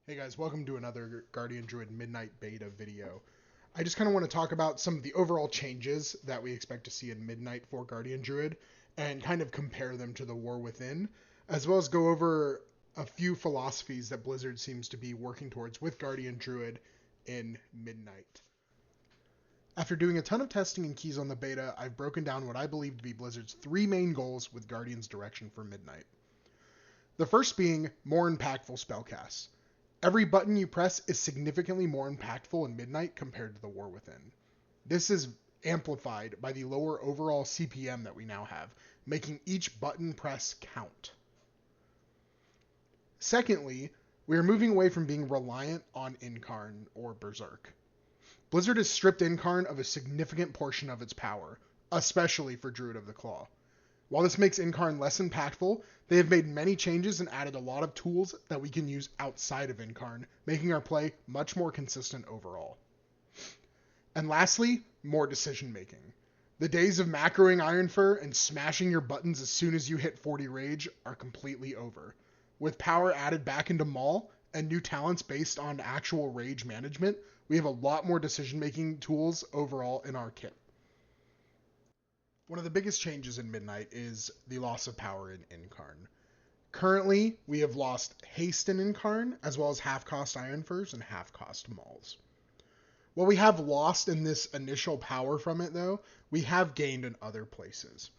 Hey guys, welcome to another Guardian Druid Midnight Beta video. I just kind of want to talk about some of the overall changes that we expect to see in Midnight for Guardian Druid and kind of compare them to the War Within, as well as go over a few philosophies that Blizzard seems to be working towards with Guardian Druid in Midnight. After doing a ton of testing and keys on the beta, I've broken down what I believe to be Blizzard's three main goals with Guardian's direction for Midnight. The first being more impactful spellcasts. Every button you press is significantly more impactful in Midnight compared to the War Within. This is amplified by the lower overall CPM that we now have, making each button press count. Secondly, we are moving away from being reliant on Incarn or Berserk. Blizzard has stripped Incarn of a significant portion of its power, especially for Druid of the Claw. While this makes Incarn less impactful, they have made many changes and added a lot of tools that we can use outside of Incarn, making our play much more consistent overall. And lastly, more decision making. The days of macroing Ironfur and smashing your buttons as soon as you hit 40 rage are completely over. With power added back into Maul and new talents based on actual rage management, we have a lot more decision making tools overall in our kit. One of the biggest changes in Midnight is the loss of power in Incarn. Currently, we have lost haste in Incarn, as well as half-cost Ironfurs and half-cost Mauls. What we have lost in this initial power from it, though, we have gained in other places.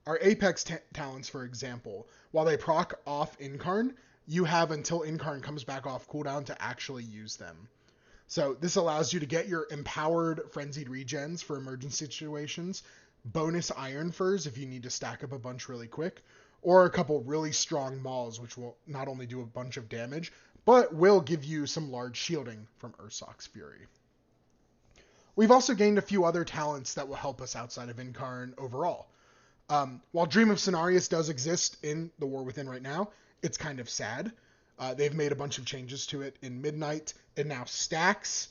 Our Apex talents, for example, while they proc off Incarn, you have until Incarn comes back off cooldown to actually use them. So this allows you to get your empowered Frenzied Regens for emergency situations, bonus Ironfurs if you need to stack up a bunch really quick, or a couple really strong Mauls, which will not only do a bunch of damage, but will give you some large shielding from Ursoc's Fury. We've also gained a few other talents that will help us outside of Incarn overall. While Dream of Cenarius does exist in the War Within right now, it's kind of sad. They've made a bunch of changes to it in Midnight. It now stacks.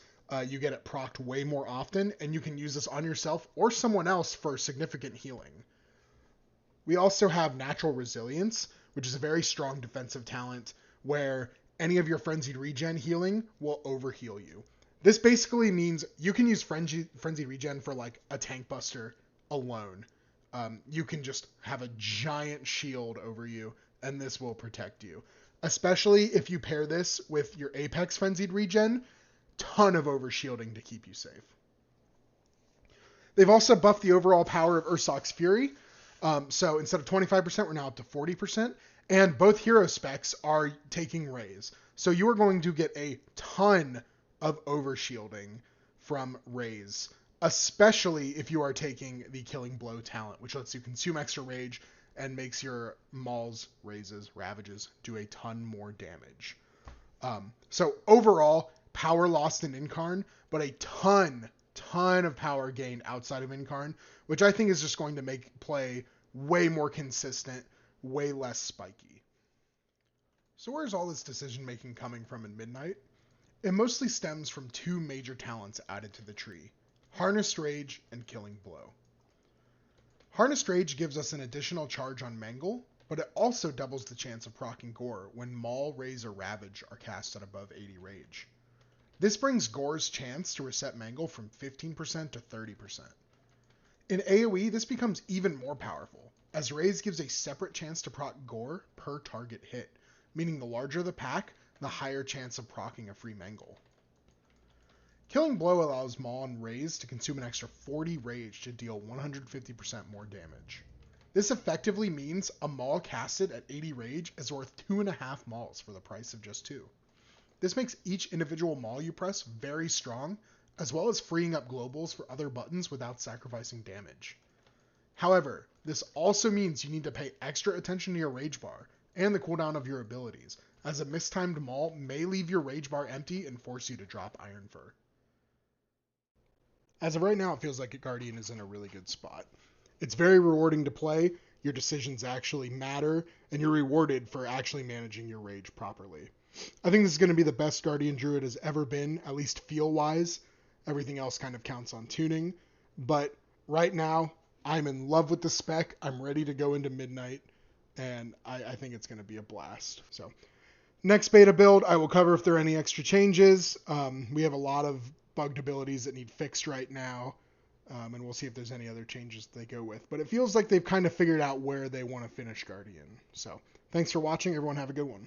You get it procced way more often, and you can use this on yourself or someone else for significant healing. We also have Natural Resilience, which is a very strong defensive talent where any of your Frenzied Regen healing will overheal you. This basically means you can use Frenzied Regen for like a tank buster alone. You can just have a giant shield over you, and this will protect you. Especially if you pair this with your Apex Frenzied Regen, ton of overshielding to keep you safe. They've also buffed the overall power of Ursoc's Fury. So instead of 25%, we're now up to 40%. And both hero specs are taking raise. So you are going to get a ton of overshielding from raise, especially if you are taking the Killing Blow talent, which lets you consume extra rage and makes your Mauls, Raises, Ravages do a ton more damage. So overall, power lost in Incarn, but a ton of power gained outside of Incarn, which I think is just going to make play way more consistent, way less spiky. So where's all this decision making coming from in Midnight? It mostly stems from two major talents added to the tree, Harnessed Rage and Killing Blow. Harnessed Rage gives us an additional charge on Mangle, but it also doubles the chance of proccing Gore when Maul, Raise, or Ravage are cast at above 80 rage. This brings Gore's chance to reset Mangle from 15% to 30%. In AoE, this becomes even more powerful, as Raise gives a separate chance to proc Gore per target hit, meaning the larger the pack, the higher chance of proccing a free Mangle. Killing Blow allows Maul and Raise to consume an extra 40 rage to deal 150% more damage. This effectively means a Maul casted at 80 rage is worth 2.5 Mauls for the price of just 2. This makes each individual Maul you press very strong, as well as freeing up globals for other buttons without sacrificing damage. However, this also means you need to pay extra attention to your rage bar and the cooldown of your abilities, as a mistimed Maul may leave your rage bar empty and force you to drop Ironfur. As of right now, it feels like Guardian is in a really good spot. It's very rewarding to play, your decisions actually matter, and you're rewarded for actually managing your rage properly. I think this is going to be the best Guardian Druid has ever been, at least feel-wise. Everything else kind of counts on tuning. But right now, I'm in love with the spec. I'm ready to go into Midnight, and I think it's going to be a blast. So Next beta build, I will cover if there are any extra changes. We have a lot of bugged abilities that need fixed right now, and we'll see if there's any other changes they go with. But it feels like they've kind of figured out where they want to finish Guardian. So thanks for watching. Everyone have a good one.